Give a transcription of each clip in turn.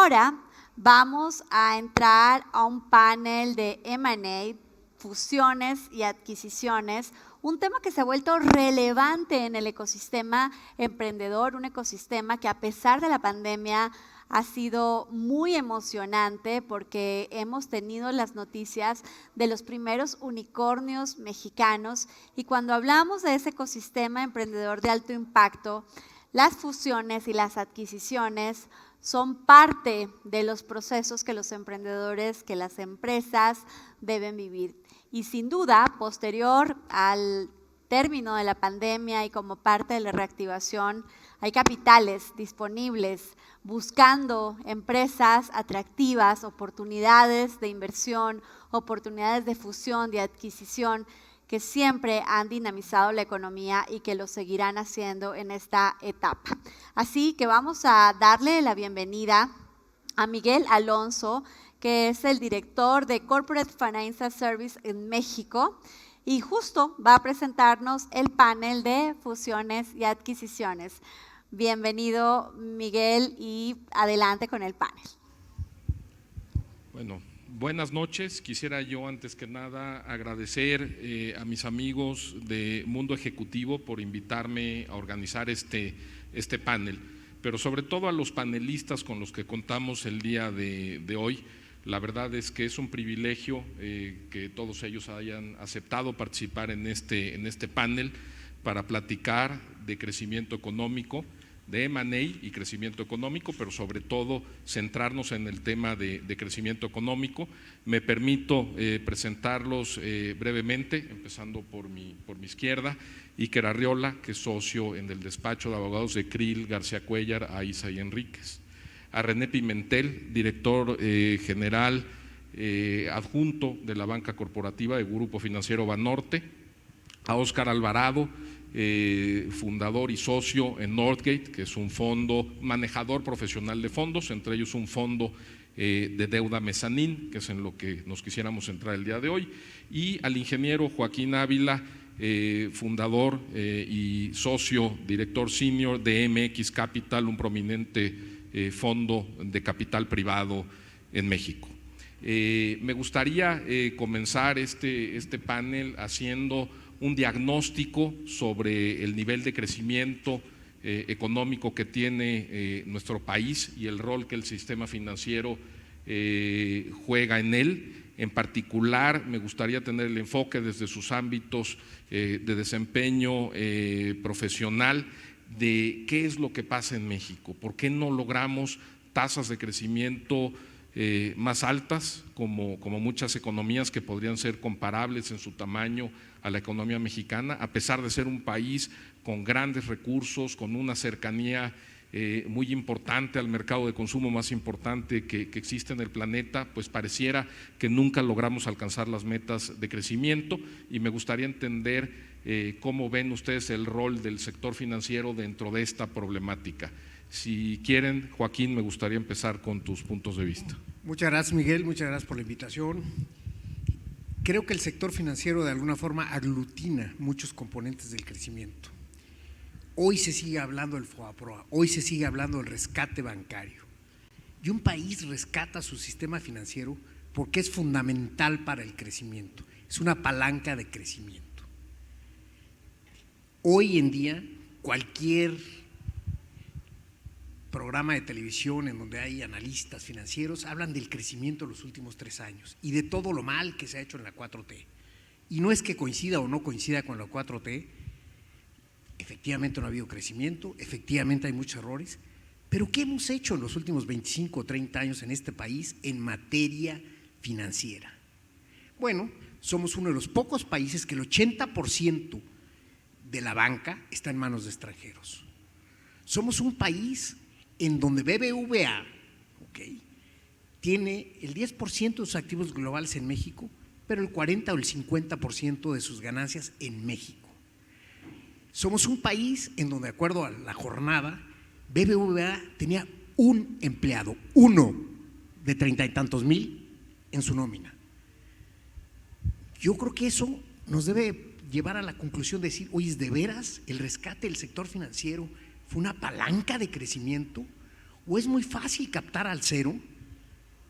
ahora vamos a entrar a un panel de M&A, fusiones y adquisiciones, un tema que se ha vuelto relevante en el ecosistema emprendedor, un ecosistema que a pesar de la pandemia ha sido muy emocionante porque hemos tenido las noticias de los primeros unicornios mexicanos y cuando hablamos de ese ecosistema emprendedor de alto impacto, las fusiones y las adquisiciones son parte de los procesos que los emprendedores, que las empresas deben vivir. Y sin duda, posterior al término de la pandemia y como parte de la reactivación, hay capitales disponibles buscando empresas atractivas, oportunidades de inversión, oportunidades de fusión, de adquisición, que siempre han dinamizado la economía y que lo seguirán haciendo en esta etapa. Así que vamos a darle la bienvenida a Miguel Alonso, que es el director de Corporate Financial Service en México, y justo va a presentarnos el panel de fusiones y adquisiciones. Bienvenido, Miguel, y adelante con el panel. Bueno, buenas noches. Quisiera yo antes que nada agradecer a mis amigos de Mundo Ejecutivo por invitarme a organizar este panel, pero sobre todo a los panelistas con los que contamos el día de hoy. La verdad es que es un privilegio que todos ellos hayan aceptado participar en este panel para platicar de crecimiento económico, de M&A y crecimiento económico, pero sobre todo centrarnos en el tema de crecimiento económico. Me permito presentarlos brevemente, empezando por mi izquierda, Iker Arriola, que es socio en el despacho de abogados de Krill, García Cuéllar, Aiza y Enríquez. A René Pimentel, director general adjunto de la banca corporativa de Grupo Financiero Banorte. A Óscar Alvarado, fundador y socio en Northgate, que es un fondo manejador profesional de fondos, entre ellos un fondo de deuda mezanín, que es en lo que nos quisiéramos centrar el día de hoy, y al ingeniero Joaquín Ávila, fundador y socio, director senior de MX Capital, un prominente fondo de capital privado en México. Me gustaría comenzar este panel haciendo un diagnóstico sobre el nivel de crecimiento económico que tiene nuestro país y el rol que el sistema financiero juega en él. En particular, me gustaría tener el enfoque desde sus ámbitos de desempeño profesional de qué es lo que pasa en México, por qué no logramos tasas de crecimiento más altas como muchas economías que podrían ser comparables en su tamaño a la economía mexicana, a pesar de ser un país con grandes recursos, con una cercanía muy importante al mercado de consumo más importante que existe en el planeta, pues pareciera que nunca logramos alcanzar las metas de crecimiento y me gustaría entender cómo ven ustedes el rol del sector financiero dentro de esta problemática. Si quieren, Joaquín, me gustaría empezar con tus puntos de vista. Muchas gracias, Miguel, muchas gracias por la invitación. Creo que el sector financiero de alguna forma aglutina muchos componentes del crecimiento. Hoy se sigue hablando del FOBAPROA, hoy se sigue hablando del rescate bancario. Y un país rescata su sistema financiero porque es fundamental para el crecimiento, es una palanca de crecimiento. Hoy en día, cualquier programa de televisión en donde hay analistas financieros hablan del crecimiento de los últimos 3 años y de todo lo mal que se ha hecho en la 4T. Y no es que coincida o no coincida con la 4T, efectivamente no ha habido crecimiento, efectivamente hay muchos errores, pero ¿qué hemos hecho en los últimos 25 o 30 años en este país en materia financiera? Bueno, somos uno de los pocos países que el 80% de la banca está en manos de extranjeros. Somos un país en donde BBVA tiene el 10% de sus activos globales en México, pero el 40 o el 50% de sus ganancias en México. Somos un país en donde, de acuerdo a la jornada, BBVA tenía un empleado, uno de 30 y tantos mil en su nómina. Yo creo que eso nos debe llevar a la conclusión de decir, oye, ¿de veras el rescate del sector financiero fue una palanca de crecimiento o es muy fácil captar al 0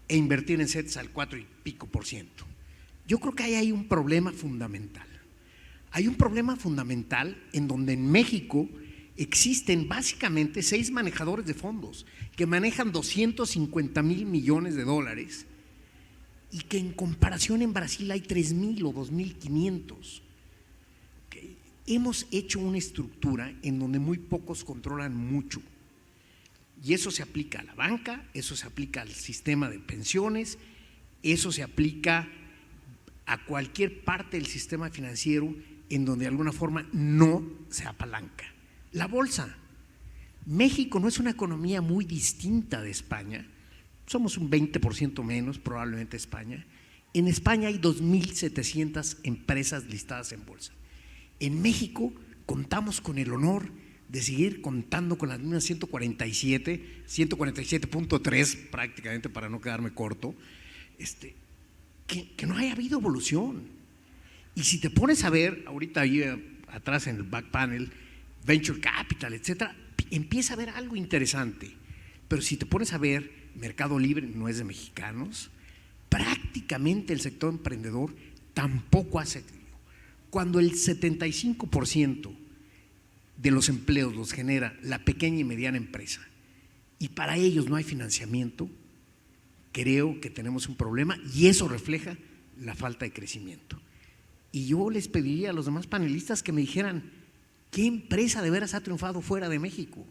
e invertir en CETES al 4 y pico %. Yo creo que ahí hay un problema fundamental. Hay un problema fundamental en donde en México existen básicamente 6 manejadores de fondos que manejan 250,000 millones de dólares y que en comparación en Brasil hay 3,000 o 2,500. Hemos hecho una estructura en donde muy pocos controlan mucho. Y eso se aplica a la banca, eso se aplica al sistema de pensiones, eso se aplica a cualquier parte del sistema financiero en donde de alguna forma no se apalanca. La bolsa. México no es una economía muy distinta de España, somos un 20% menos probablemente España. En España hay 2,700 empresas listadas en bolsa. En México contamos con el honor de seguir contando con las mismas 147.3 prácticamente, para no quedarme corto, que no haya habido evolución. Y si te pones a ver, ahorita ahí atrás en el back panel, Venture Capital, etcétera, empieza a haber algo interesante. Pero si te pones a ver, Mercado Libre no es de mexicanos, prácticamente el sector emprendedor tampoco hace. Cuando el 75% de los empleos los genera la pequeña y mediana empresa y para ellos no hay financiamiento, creo que tenemos un problema y eso refleja la falta de crecimiento. Y yo les pediría a los demás panelistas que me dijeran qué empresa de veras ha triunfado fuera de México.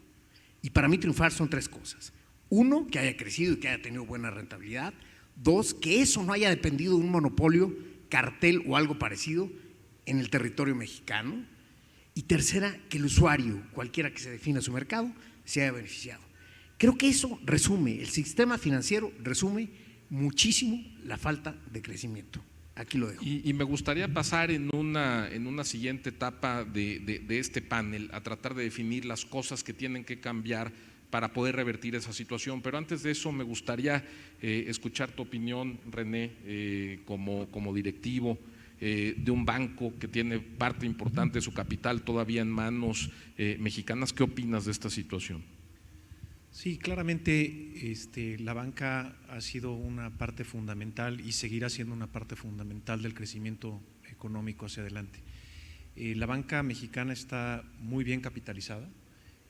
Y para mí triunfar son 3 cosas. 1, que haya crecido y que haya tenido buena rentabilidad. 2, que eso no haya dependido de un monopolio, cartel o algo parecido en el territorio mexicano. Y tercera, que el usuario, cualquiera que se defina su mercado, se haya beneficiado. Creo que eso resume, el sistema financiero resume muchísimo la falta de crecimiento. Aquí lo dejo. Y me gustaría pasar en una siguiente etapa de este panel a tratar de definir las cosas que tienen que cambiar para poder revertir esa situación. Pero antes de eso me gustaría escuchar tu opinión, René, como directivo de un banco que tiene parte importante de su capital todavía en manos mexicanas. ¿Qué opinas de esta situación? Sí, claramente la banca ha sido una parte fundamental y seguirá siendo una parte fundamental del crecimiento económico hacia adelante. La banca mexicana está muy bien capitalizada,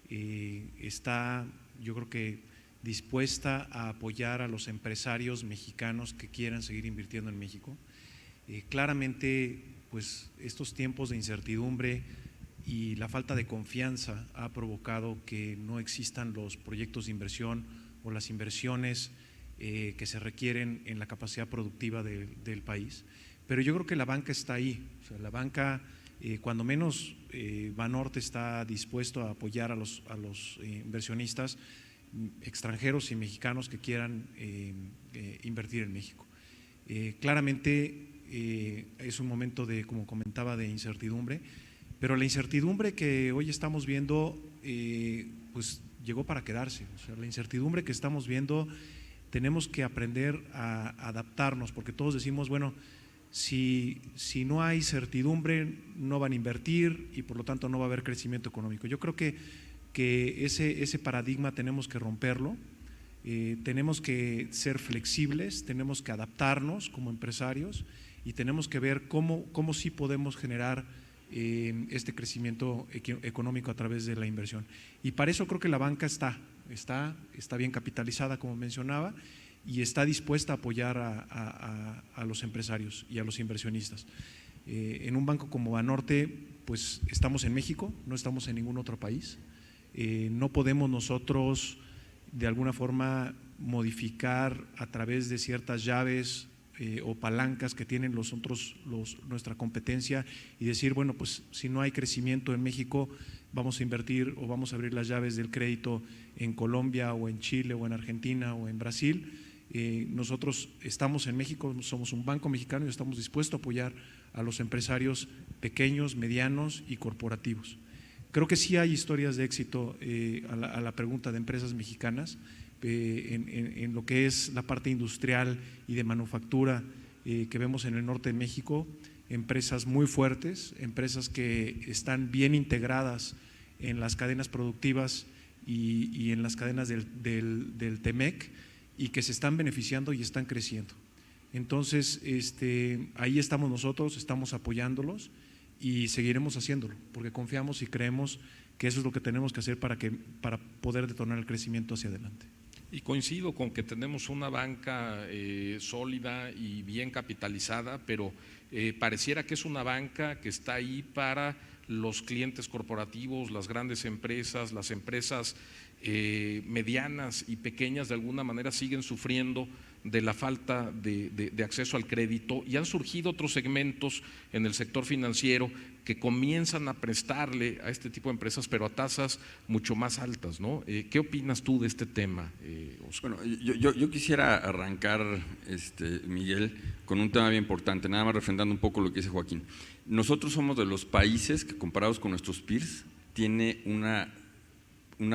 está, yo creo que, dispuesta a apoyar a los empresarios mexicanos que quieran seguir invirtiendo en México. Claramente, pues estos tiempos de incertidumbre y la falta de confianza ha provocado que no existan los proyectos de inversión o las inversiones que se requieren en la capacidad productiva del país. Pero yo creo que la banca está ahí, o sea, la banca, cuando menos Banorte está dispuesto a apoyar a los inversionistas extranjeros y mexicanos que quieran invertir en México. Claramente es un momento de, como comentaba, de incertidumbre. Pero la incertidumbre que hoy estamos viendo, pues llegó para quedarse. O sea, la incertidumbre que estamos viendo, tenemos que aprender a adaptarnos, porque todos decimos, bueno, si no hay certidumbre, no van a invertir y por lo tanto no va a haber crecimiento económico. Yo creo que ese paradigma tenemos que romperlo, tenemos que ser flexibles, tenemos que adaptarnos como empresarios y tenemos que ver cómo sí podemos generar este crecimiento económico a través de la inversión. Y para eso creo que la banca está bien capitalizada, como mencionaba, y está dispuesta a apoyar a los empresarios y a los inversionistas. En un banco como Banorte, pues estamos en México, no estamos en ningún otro país. No podemos nosotros de alguna forma modificar a través de ciertas llaves o palancas que tienen nuestra competencia y decir, bueno, pues si no hay crecimiento en México, vamos a invertir o vamos a abrir las llaves del crédito en Colombia o en Chile o en Argentina o en Brasil. Nosotros estamos en México, somos un banco mexicano y estamos dispuestos a apoyar a los empresarios pequeños, medianos y corporativos. Creo que sí hay historias de éxito a la pregunta de empresas mexicanas. En lo que es la parte industrial y de manufactura que vemos en el norte de México, empresas muy fuertes, empresas que están bien integradas en las cadenas productivas y en las cadenas del Temec, y que se están beneficiando y están creciendo. Entonces, ahí estamos nosotros, estamos apoyándolos y seguiremos haciéndolo, porque confiamos y creemos que eso es lo que tenemos que hacer para poder detonar el crecimiento hacia adelante. Y coincido con que tenemos una banca sólida y bien capitalizada, pero pareciera que es una banca que está ahí para los clientes corporativos, las grandes empresas, las empresas medianas y pequeñas de alguna manera siguen sufriendo de la falta de acceso al crédito, y han surgido otros segmentos en el sector financiero que comienzan a prestarle a este tipo de empresas, pero a tasas mucho más altas, ¿no? ¿Qué opinas tú de este tema, Oscar? Bueno, yo quisiera arrancar, Miguel, con un tema bien importante, nada más refrendando un poco lo que dice Joaquín. Nosotros somos de los países que, comparados con nuestros peers, tiene una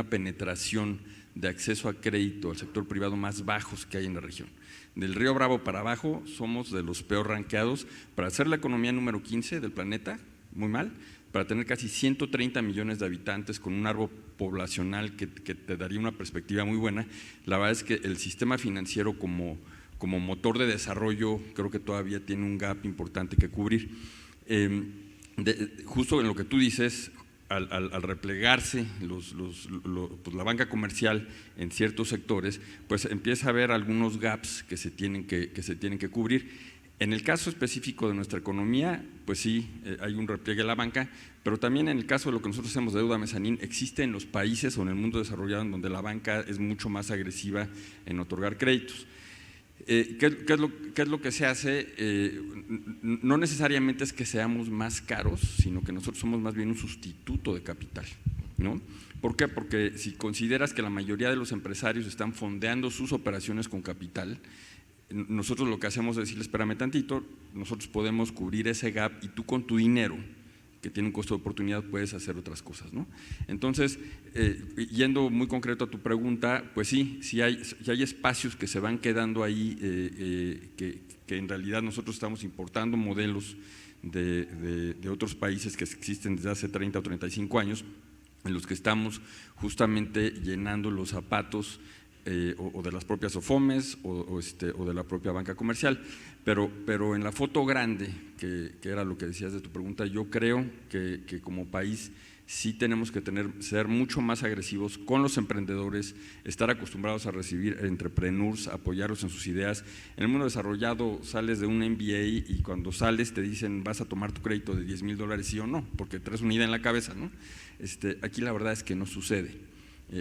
penetración de acceso a crédito al sector privado más bajos que hay en la región. Del Río Bravo para abajo somos de los peor rankeados para ser la economía número 15 del planeta, muy mal, para tener casi 130 millones de habitantes con un árbol poblacional que te daría una perspectiva muy buena. La verdad es que el sistema financiero como motor de desarrollo creo que todavía tiene un gap importante que cubrir. Justo en lo que tú dices, al replegarse pues la banca comercial en ciertos sectores, pues empieza a haber algunos gaps que se tienen que cubrir. En el caso específico de nuestra economía, pues sí, hay un repliegue de la banca, pero también en el caso de lo que nosotros hacemos de deuda mezanín, existe en los países o en el mundo desarrollado en donde la banca es mucho más agresiva en otorgar créditos. ¿Qué es lo que se hace? No necesariamente es que seamos más caros, sino que nosotros somos más bien un sustituto de capital, ¿no? ¿Por qué? Porque si consideras que la mayoría de los empresarios están fondeando sus operaciones con capital, nosotros lo que hacemos es decirles, espérame tantito, nosotros podemos cubrir ese gap y tú con tu dinero, que tiene un costo de oportunidad, puedes hacer otras cosas, ¿no? Entonces, yendo muy concreto a tu pregunta, pues sí hay espacios que se van quedando ahí, que en realidad nosotros estamos importando modelos de otros países que existen desde hace 30 o 35 años, en los que estamos justamente llenando los zapatos o de las propias OFOMES o de la propia banca comercial, pero en la foto grande, que era lo que decías de tu pregunta, yo creo que como país sí tenemos que ser mucho más agresivos con los emprendedores, estar acostumbrados a recibir entrepreneurs, apoyarlos en sus ideas. En el mundo desarrollado sales de un MBA y cuando sales te dicen vas a tomar tu crédito de $10,000 sí o no, porque traes una idea en la cabeza, ¿no? Aquí la verdad es que no sucede.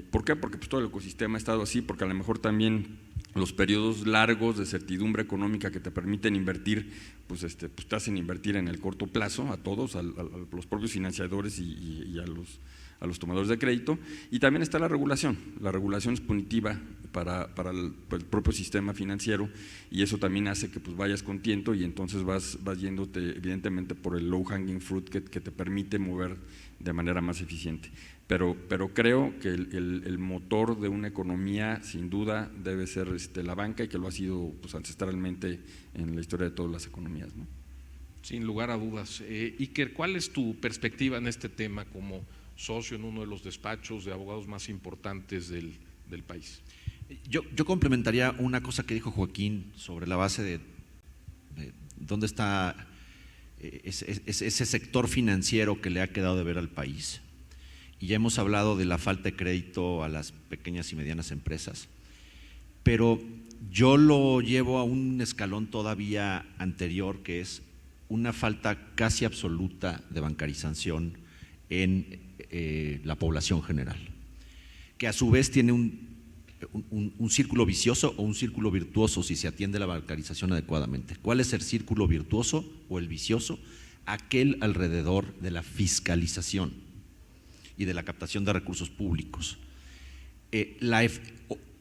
¿Por qué? Porque pues todo el ecosistema ha estado así, porque a lo mejor también los periodos largos de certidumbre económica que te permiten invertir, pues te hacen invertir en el corto plazo a todos, a los propios financiadores y a los tomadores de crédito. Y también está la regulación es punitiva para el propio sistema financiero, y eso también hace que pues vayas con tiento y entonces vas yéndote evidentemente por el low hanging fruit que te permite mover de manera más eficiente. Pero creo que el motor de una economía sin duda debe ser la banca, y que lo ha sido pues ancestralmente en la historia de todas las economías, ¿no? Sin lugar a dudas. Iker, ¿cuál es tu perspectiva en este tema como socio en uno de los despachos de abogados más importantes del país? Yo complementaría una cosa que dijo Joaquín sobre la base de dónde está ese sector financiero que le ha quedado de ver al país. Y ya hemos hablado de la falta de crédito a las pequeñas y medianas empresas, pero yo lo llevo a un escalón todavía anterior, que es una falta casi absoluta de bancarización en la población general, que a su vez tiene un círculo vicioso o un círculo virtuoso si se atiende la bancarización adecuadamente. ¿Cuál es el círculo virtuoso o el vicioso? Aquel alrededor de la fiscalización y de la captación de recursos públicos.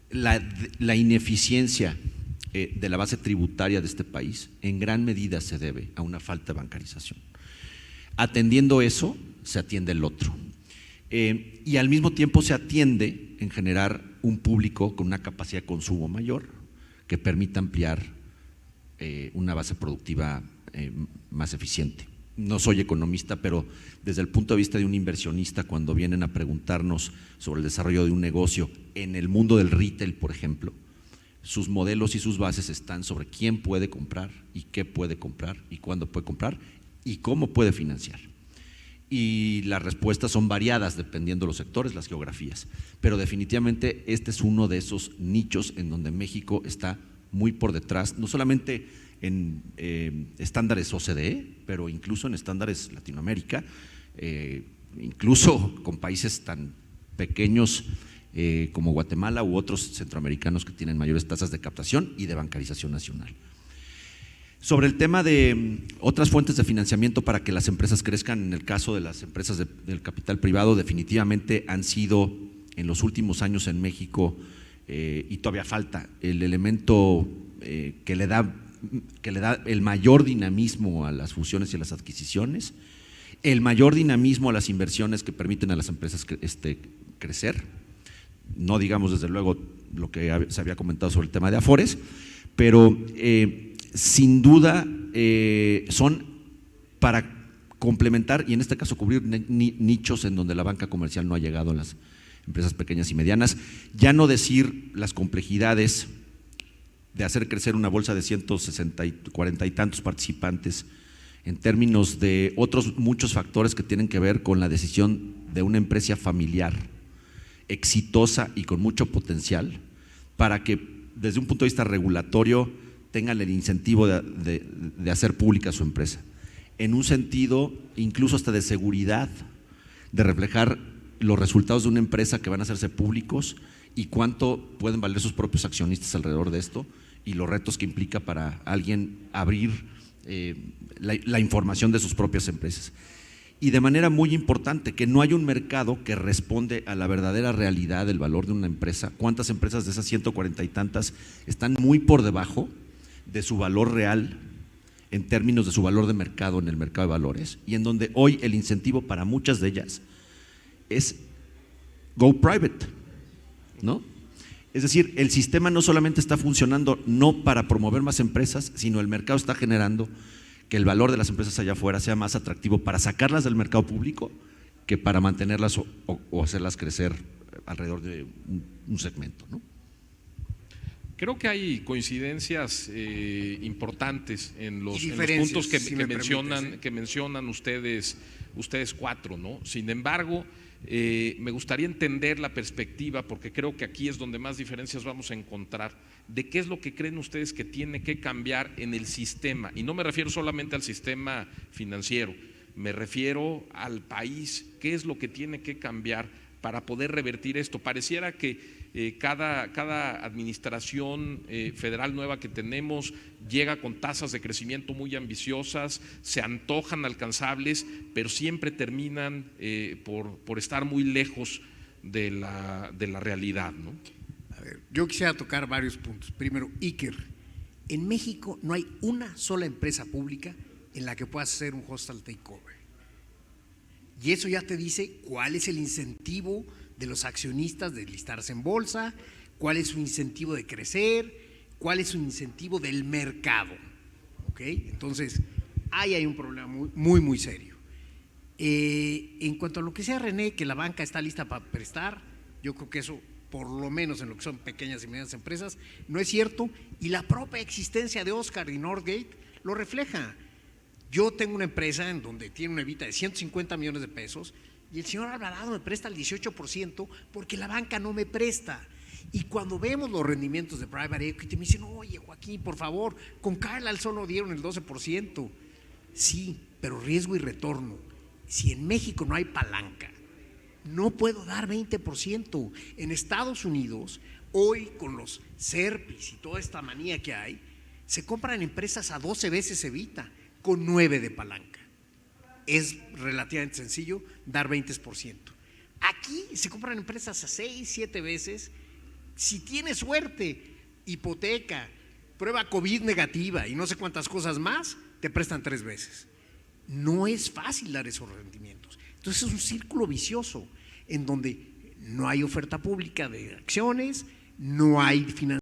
La ineficiencia de la base tributaria de este país en gran medida se debe a una falta de bancarización. Atendiendo eso, se atiende el otro. Y al mismo tiempo se atiende en generar un público con una capacidad de consumo mayor que permita ampliar una base productiva más eficiente. no soy economista, pero desde el punto de vista de un inversionista, cuando vienen a preguntarnos sobre el desarrollo de un negocio en el mundo del retail, por ejemplo, sus modelos y sus bases están sobre quién puede comprar y qué puede comprar y cuándo puede comprar y cómo puede financiar. Y las respuestas son variadas dependiendo de los sectores, las geografías, pero definitivamente este es uno de esos nichos en donde México está muy por detrás, no solamente en estándares OCDE, pero incluso en estándares Latinoamérica, incluso con países tan pequeños como Guatemala u otros centroamericanos que tienen mayores tasas de captación y de bancarización nacional. Sobre el tema de otras fuentes de financiamiento para que las empresas crezcan, en el caso de las empresas del capital privado, definitivamente han sido en los últimos años en México, y todavía falta, el elemento que le da el mayor dinamismo a las fusiones y a las adquisiciones, el mayor dinamismo a las inversiones que permiten a las empresas crecer, no digamos desde luego lo que se había comentado sobre el tema de Afores, pero sin duda son para complementar y en este caso cubrir nichos en donde la banca comercial no ha llegado a las empresas pequeñas y medianas, ya no decir las complejidades de hacer crecer una bolsa de 140 y tantos participantes en términos de otros muchos factores que tienen que ver con la decisión de una empresa familiar exitosa y con mucho potencial para que desde un punto de vista regulatorio tengan el incentivo de hacer pública su empresa, en un sentido incluso hasta de seguridad, de reflejar los resultados de una empresa que van a hacerse públicos y cuánto pueden valer sus propios accionistas alrededor de esto y los retos que implica para alguien abrir la información de sus propias empresas. Y de manera muy importante, que no hay un mercado que responde a la verdadera realidad del valor de una empresa. ¿Cuántas empresas de esas 140 y tantas están muy por debajo de su valor real en términos de su valor de mercado en el mercado de valores? Y en donde hoy el incentivo para muchas de ellas es go private, ¿no? Es decir, el sistema no solamente está funcionando no para promover más empresas, sino el mercado está generando que el valor de las empresas allá afuera sea más atractivo para sacarlas del mercado público que para mantenerlas o hacerlas crecer alrededor de un segmento, ¿no? Creo que hay coincidencias importantes en los diferencias, puntos si que mencionan ustedes cuatro, ¿no? Sin embargo, me gustaría entender la perspectiva, porque creo que aquí es donde más diferencias vamos a encontrar, de qué es lo que creen ustedes que tiene que cambiar en el sistema, y no me refiero solamente al sistema financiero, me refiero al país, qué es lo que tiene que cambiar para poder revertir esto. Pareciera que cada administración federal nueva que tenemos llega con tasas de crecimiento muy ambiciosas, se antojan alcanzables, pero siempre terminan por estar muy lejos de la realidad, ¿no? A ver, yo quisiera tocar varios puntos. Primero, Iker, en México no hay una sola empresa pública en la que puedas hacer un hostile takeover. Y eso ya te dice cuál es el incentivo de los accionistas de listarse en bolsa, cuál es su incentivo de crecer, cuál es su incentivo del mercado. ¿Ok? Entonces, ahí hay un problema muy, muy serio. En cuanto a lo que sea René, que la banca está lista para prestar, yo creo que eso, por lo menos en lo que son pequeñas y medianas empresas, no es cierto, y la propia existencia de Oscar y Northgate lo refleja. Yo tengo una empresa en donde tiene una EBITDA de 150 millones de pesos y el señor Alvarado me presta el 18% porque la banca no me presta. Y cuando vemos los rendimientos de private equity me dicen, oye Joaquín, por favor, con Carlyle solo dieron el 12%. Sí, pero riesgo y retorno. Si en México no hay palanca, no puedo dar 20%. En Estados Unidos, hoy con los SERPIs y toda esta manía que hay, se compran empresas a 12 veces EBITDA con 9 de palanca. Es relativamente sencillo dar 20%. Aquí se compran empresas a 6, 7 veces. Si tienes suerte, hipoteca, prueba COVID negativa y no sé cuántas cosas más, te prestan 3 veces. No es fácil dar esos rendimientos. Entonces es un círculo vicioso en donde no hay oferta pública de acciones, no hay financiación.